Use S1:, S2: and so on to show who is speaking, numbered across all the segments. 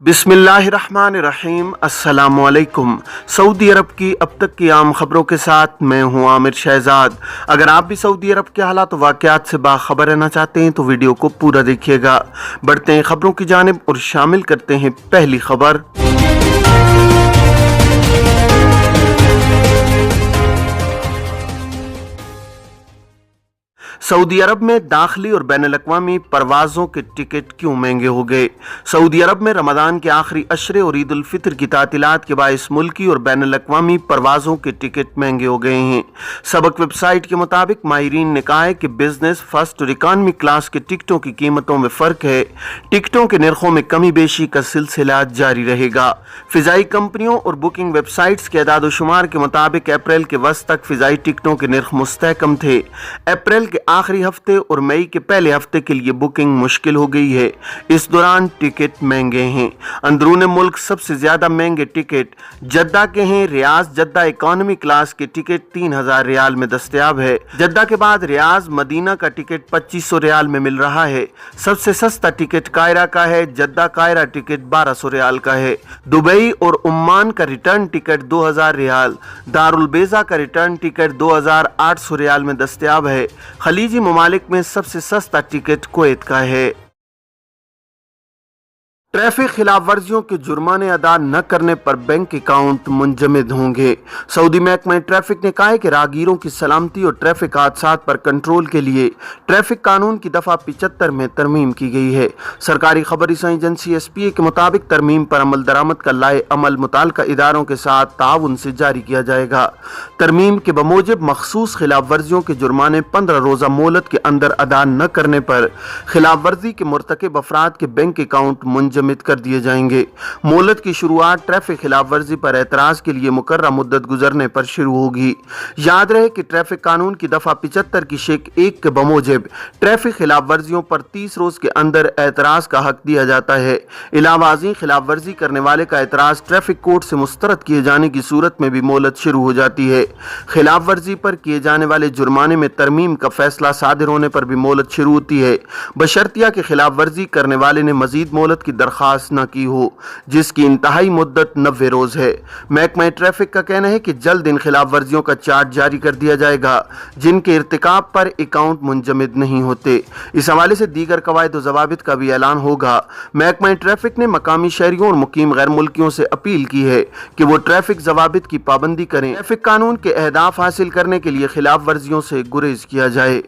S1: बिस्मिल्लाहिर्रहमानिर्रहीम। अस्सलामुअलैकुम। सऊदी अरब की अब तक की आम खबरों के साथ मैं हूं आमिर शहजाद। अगर आप भी सऊदी अरब के हालात वाक़यात से बाखबर रहना चाहते हैं तो वीडियो को पूरा देखिएगा। बढ़ते हैं खबरों की जानिब और शामिल करते हैं पहली खबर। सऊदी अरब में दाखिली और बैनुल-अक़वामी परवाज़ों के टिकट क्यों महंगे हो गए? सऊदी अरब में रमज़ान के आखिरी अशरे और ईद उल फितर की तातीलात के बाइस मुल्की और बैनुल-अक़वामी परवाज़ों के टिकट महंगे हो गए हैं। सबक वेबसाइट के मुताबिक माहिरीन ने कहा है कि बिजनेस, फर्स्ट और इकानमी क्लास के टिकटों की कीमतों में फ़र्क है। टिकटों के नरखों में कमी बेशी का सिलसिला जारी रहेगा। फ़िज़ाई कंपनियों और बुकिंग वेबसाइट्स के अदाद-ओ-शुमार के मुताबिक अप्रैल के वस्त तक फ़िज़ाई टिकटों के नरख मुस्तहकम थे। अप्रैल के आखिरी हफ्ते और मई के पहले हफ्ते के लिए बुकिंग मुश्किल हो गई है। इस दौरान टिकट महंगे हैं। अंदरून मुल्क सबसे ज्यादा महंगे टिकट जद्दा के हैं। रियाज जद्दा इकोनॉमी क्लास के टिकट 3000 रियाल में दस्तयाब है। जद्दा के बाद रियाज मदीना का टिकट 2500 रियाल में मिल रहा है। सबसे सस्ता टिकट कायरा का है। जद्दा कायरा टिकट 1200 रियाल का है। दुबई और उम्मान का रिटर्न टिकट 2000 रियाल। दारुल बेजा का रिटर्न टिकट 2800 रियाल में दस्तयाब है। खलीजी ममालिक में सबसे सस्ता टिकट कुवैत का है। ट्रैफिक खिलाफ वर्जियों के जुर्माने अदा न करने पर बैंक अकाउंट मुंजमद होंगे। सऊदी महकमा ट्रैफिक ने कहा है कि राहगीरों की सलामती और ट्रैफिक हादसात पर कंट्रोल के लिए ट्रैफिक कानून की दफ़ा 75 में तरमीम की गई है। सरकारी खबर रसाई एजेंसी SPA के मुताबिक तरमीम पर अमल दरामद का लाए अमल मुताल्लिका इदारों के साथ ताउन से जारी किया जाएगा। तरमीम के बमूजिब मखसूस खिलाफ वर्जियों के जुर्माने 15 रोज़ा मोहलत के अंदर अदा न करने पर खिलाफ वर्जी के मुर्तकिब अफराद के बैंक अकाउंट मुंजमद कर दिए जाएंगे। मोहलत की शुरुआत ट्रैफिक खिलाफ वर्जी पर एतराज के लिए मुकर्रर मुद्दत गुजरने पर शुरू होगी। याद रहे कि ट्रैफिक कानून की दफा 75 की शेक 1 के बमूजिब ट्रैफिक खिलाफ वर्जियों पर 30 रोज के अंदर एतराज का हक दिया जाता है। इलावाजी खिलाफ वर्जी करने वाले का एतराज ट्रैफिक कोर्ट से मुस्तरद किए जाने की सूरत में भी मोहलत शुरू हो जाती है। खिलाफ वर्जी पर किए जाने वाले जुर्माने में तरमीम का फैसला सादिर होने पर भी मोहलत शुरू होती है, बशर्तिया के खिलाफ वर्जी करने वाले ने मजीद मोहलत की दरखास्त न की हो, जिसकी इंतहाई मुद्दत 90 रोज है। महकमा ट्रैफिक का कहना है कि जल्द इन खिलाफ वर्जियों का चार्ट जारी कर दिया जाएगा जिनके इर्तिकाब पर अकाउंट मुंजमद नहीं होते। इस हवाले से दीगर कवायद और ज़वाबित का भी ऐलान होगा। महकमा ट्रैफिक ने मकामी शहरियों और मुकीम गैर मुल्कियों से अपील की है कि वो ट्रैफिक ज़वाबित की पाबंदी करें। ट्रैफिक कानून के अहदाफ हासिल करने के लिए खिलाफ वर्जियों से गुरेज किया जाए।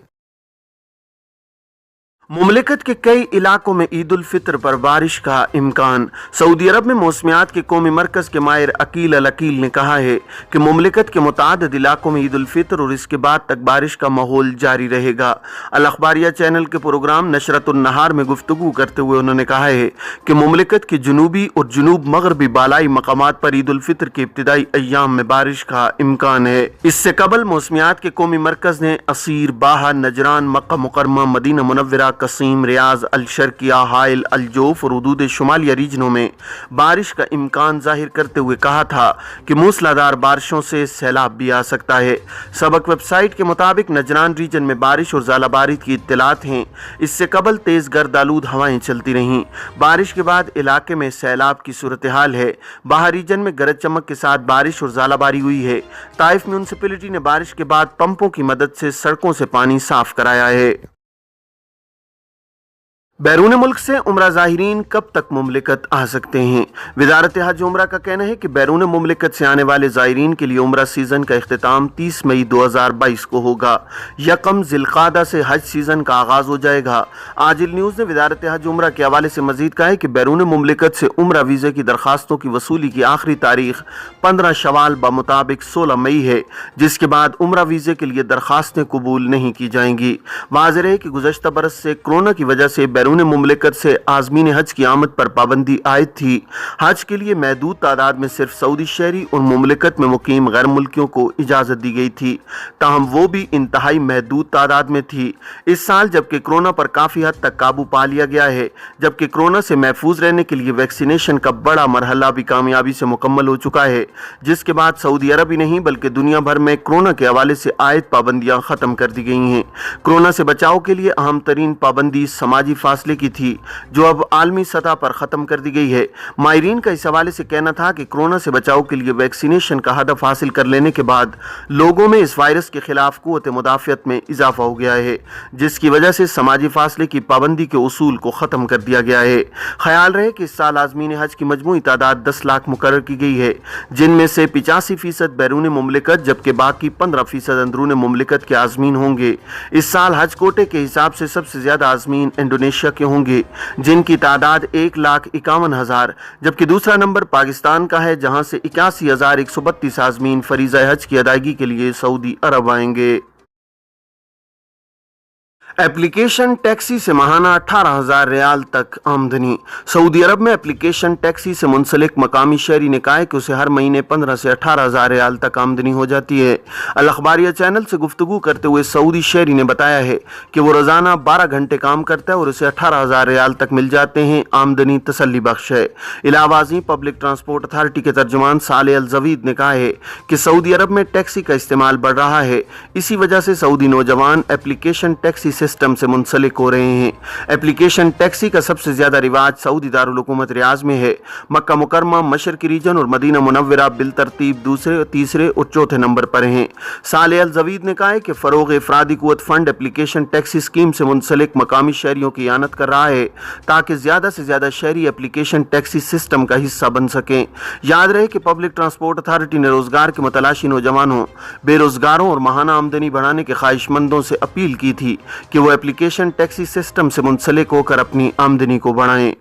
S1: मुमलिकत के कई इलाकों में ईद उल फितर पर बारिश का इम्कान। सऊदी अरब में मौसमियात के कौमी मरकज़ के माहिर अकील अल अकील ने कहा है कि मुमलिकत के मुतादिद इलाकों में ईद उल फितर और इसके बाद तक बारिश का माहौल जारी रहेगा। अल अखबारिया चैनल के प्रोग्राम नशरतुन नहार में गुफ्तगू करते हुए उन्होंने कहा है कि मुमलिकत के जुनूबी और जुनूब मगरबी बालाई मकामात पर ईद उल फितर के इब्तिदाई अय्याम में बारिश का इम्कान है। इससे कबल मौसमियात के कौमी मरकज़ ने असीर, बाहा, नजरान, मक्का मुकर्रमा, मदीना मुनव्वरा, कसीम, रियाज, अल शर्किया, हाइल, अल जोफ और हुदूद शुमालिया रीजनों में बारिश का इम्कान जाहिर करते हुए कहा था कि मूसलाधार बारिशों से सैलाब भी आ सकता है। सबक वेबसाइट के मुताबिक नजरान रीजन में बारिश और ज़ालाबारिद की इत्तलात हैं। इससे कबल तेज़ गर्द आलूद हवाएं चलती रहीं। बारिश के बाद इलाके में सैलाब की सूरत हाल है। बाहर रीजन में गरज चमक के साथ बारिश और ज़ालाबारी हुई है। ताइफ म्यूनसिपैलिटी ने बारिश के बाद पंपों की मदद से सड़कों से पानी साफ कराया है। बैरून मुल्क से उम्रा ज़ाहिरीन कब तक मुमलिकत आ सकते हैं? वज़ारत हज उम्रा का कहना है कि बैरून मुमलिकत से आने वाले ज़ाहिरीन के लिए उम्रा सीज़न का इख्तिताम 30 मई 2022 को होगा। यकम ज़िलक़ादा से हज सीज़न का आगाज़ हो जाएगा। आजिल न्यूज़ ने वज़ारत हज उम्रा के हवाले से मज़ीद कहा है कि बैरून मुमलिकत से उम्रा वीज़े की दरखास्तों की वसूली की आखिरी तारीख 15 शवाल बमुताबिक 16 मई है, जिसके बाद उम्रा वीज़े के लिए दरखास्तें कबूल नहीं की जाएंगी। वाज़ेह है कि गुज़श्ता बरस से कोरोना की वजह से बैरून मुमलिकत से आज़मीन हज की आमद पर पाबंदी आयद थी। हज के लिए महदूद तादाद में सिर्फ सऊदी शहरी और मुमलिकत में मुकीम गैर मुल्कियों को इजाज़त दी गई थी, ताहम वो भी इंतहाई महदूद तादाद में थी। इस साल जबकि कोरोना पर काफ़ी हद तक काबू पा लिया गया है, जबकि कोरोना से महफूज रहने के लिए वैक्सीनेशन का बड़ा मरहला भी कामयाबी से मुकम्मल हो चुका है, जिसके बाद सऊदी अरब ही नहीं बल्कि दुनिया भर में कोरोना के हवाले से आयद पाबंदियाँ ख़त्म कर दी गई हैं। कोरोना से बचाव के लिए अहम तरीन पाबंदी समाजी فاصلے کی تھی جو اب عالمی سطح پر ختم کر دی گئی ہے۔ ماہرین کا اس حوالے سے کہنا تھا کہ کورونا سے بچاؤ کے لیے ویکسینیشن کا ہدف حاصل کر لینے کے بعد لوگوں میں اس وائرس کے خلاف قوت مدافعت میں اضافہ ہو گیا ہے، جس کی وجہ سے سماجی فاصلے کی پابندی کے اصول کو ختم کر دیا گیا ہے۔ خیال رہے کہ اس سال عازمین حج کی مجموعی تعداد 10 لاکھ مقرر کی گئی ہے، جن میں سے 85% بیرون مملکت جبکہ باقی 15% اندرون مملکت کے عازمین ہوں گے۔ اس سال حج کوٹے کے حساب سے سب سے زیادہ عازمین انڈونیشیا کے ہوں گے، جن کی تعداد 1,51,000، جبکہ دوسرا نمبر پاکستان کا ہے جہاں سے 81,132 عازمین فریضہ حج کی ادائیگی کے لیے سعودی عرب آئیں گے۔ ایپلیکیشن ٹیکسی سے ماہانہ 18,000 ریال تک آمدنی۔ سعودی عرب میں ایپلیکیشن ٹیکسی سے منسلک مقامی شہری نے کہا ہے کہ اسے ہر مہینے 15 سے 18,000 ریال تک آمدنی ہو جاتی ہے۔ الاخباریہ چینل سے گفتگو کرتے ہوئے سعودی شہری نے بتایا ہے کہ وہ روزانہ 12 گھنٹے کام کرتا ہے اور اسے 18,000 ریال تک مل جاتے ہیں۔ آمدنی تسلی بخش ہے۔ علاوہ ازیں پبلک ٹرانسپورٹ اتھارٹی کے ترجمان صالح الزوید نے کہا ہے کہ سعودی عرب میں ٹیکسی کا استعمال بڑھ رہا ہے، اسی وجہ سے سعودی نوجوان ایپلیکیشن ٹیکسی سسٹم سے منسلک ہو رہے ہیں۔ ایپلیکیشن ٹیکسی کا سب سے زیادہ رواج سعودی دارالحکومت ریاض میں ہے۔ مکہ مکرمہ، مشرقی ریجن اور مدینہ منورہ بالترتیب دوسرے، تیسرے اور چوتھے نمبر پر ہیں۔ صالح الزوید نے کہا ہے کہ فروغ افرادی قوت فنڈ ایپلیکیشن ٹیکسی اسکیم سے منسلک مقامی شہریوں کی اعانت کر رہا ہے تاکہ زیادہ سے زیادہ شہری ایپلیکیشن ٹیکسی سسٹم کا حصہ بن سکیں۔ یاد رہے کہ پبلک ٹرانسپورٹ اتھارٹی نے روزگار کے متلاشی نوجوانوں، بے روزگاروں اور ماہانہ آمدنی بڑھانے کے خواہش مندوں سے اپیل کی تھی کہ وہ ایپلیکیشن ٹیکسی سسٹم سے منسلک ہو کر اپنی آمدنی کو بڑھائیں۔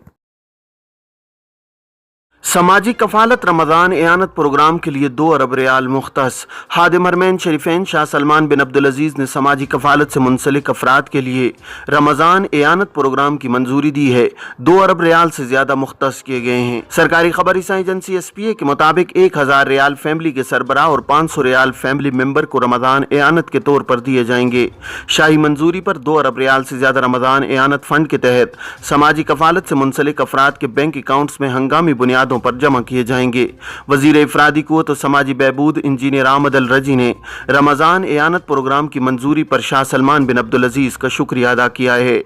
S1: سماجی کفالت رمضان اعانت پروگرام کے لیے 2 ارب ریال مختص۔ خادم حرمین شریفین شاہ سلمان بن عبدالعزیز نے سماجی کفالت سے منسلک افراد کے لیے رمضان اعانت پروگرام کی منظوری دی ہے۔ 2 ارب ریال سے زیادہ مختص کیے گئے ہیں۔ سرکاری خبر رساں ایجنسی SPA کے مطابق 1,000 ریال فیملی کے سربراہ اور 500 ریال فیملی ممبر کو رمضان اعانت کے طور پر دیے جائیں گے۔ شاہی منظوری پر 2 ارب ریال سے زیادہ رمضان اعانت فنڈ کے تحت سماجی کفالت سے منسلک افراد کے بینک اکاؤنٹس میں ہنگامی بنیادوں پر جمع کیے جائیں گے۔ وزیر افرادی قوت و سماجی بہبود انجینئر احمد الرجی نے رمضان اعانت پروگرام کی منظوری پر شاہ سلمان بن عبدالعزیز کا شکریہ ادا کیا ہے۔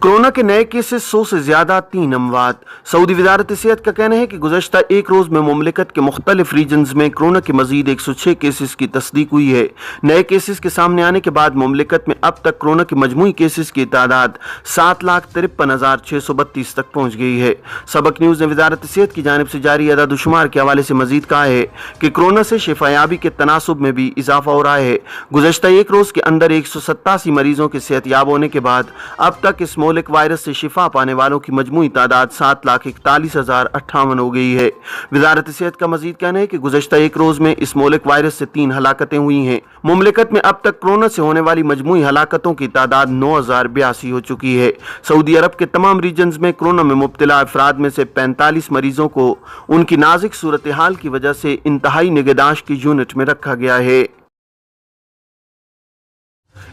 S1: کورونا کے نئے کیسز 100 سے زیادہ، 3 اموات۔ سعودی وزارت صحت کا کہنا ہے کہ گزشتہ ایک روز میں مملکت کے مختلف ریجنز میں کورونا کے مزید 106 کیسز کی تصدیق ہوئی ہے۔ نئے کیسز کے سامنے آنے کے بعد مملکت میں اب تک کورونا کے مجموعی کیسز کی تعداد 7,53,632 تک پہنچ گئی ہے۔ سبق نیوز نے وزارت صحت کی جانب سے جاری اعداد و شمار کے حوالے سے مزید کہا ہے کہ کورونا سے شفا یابی کے تناسب میں بھی اضافہ ہو رہا ہے۔ گزشتہ ایک روز کے اندر 187 مریضوں کے صحت یاب ہونے کے بعد اب تک اس ملک وائرس سے شفا پانے والوں کی مجموعی تعداد 7,41,058 ہو گئی ہے۔ وزارت صحت کا مزید کہنا ہے کہ گزشتہ ایک روز میں اس ملک وائرس سے 3 ہلاکتیں ہوئی ہیں۔ مملکت میں اب تک کورونا سے ہونے والی مجموعی ہلاکتوں کی تعداد 9,082 ہو چکی ہے۔ سعودی عرب کے تمام ریجنز میں کورونا میں مبتلا افراد میں سے 45 مریضوں کو ان کی نازک صورتحال کی وجہ سے انتہائی نگہداشت کی یونٹ میں رکھا گیا ہے۔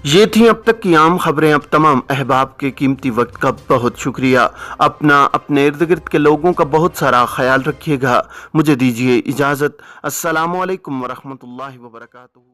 S1: یہ تھیں اب تک کی عام خبریں۔ اب تمام احباب کے قیمتی وقت کا بہت شکریہ۔ اپنے ارد گرد کے لوگوں کا بہت سارا خیال رکھیے گا۔ مجھے دیجیے اجازت۔ السلام علیکم ورحمۃ اللہ وبرکاتہ۔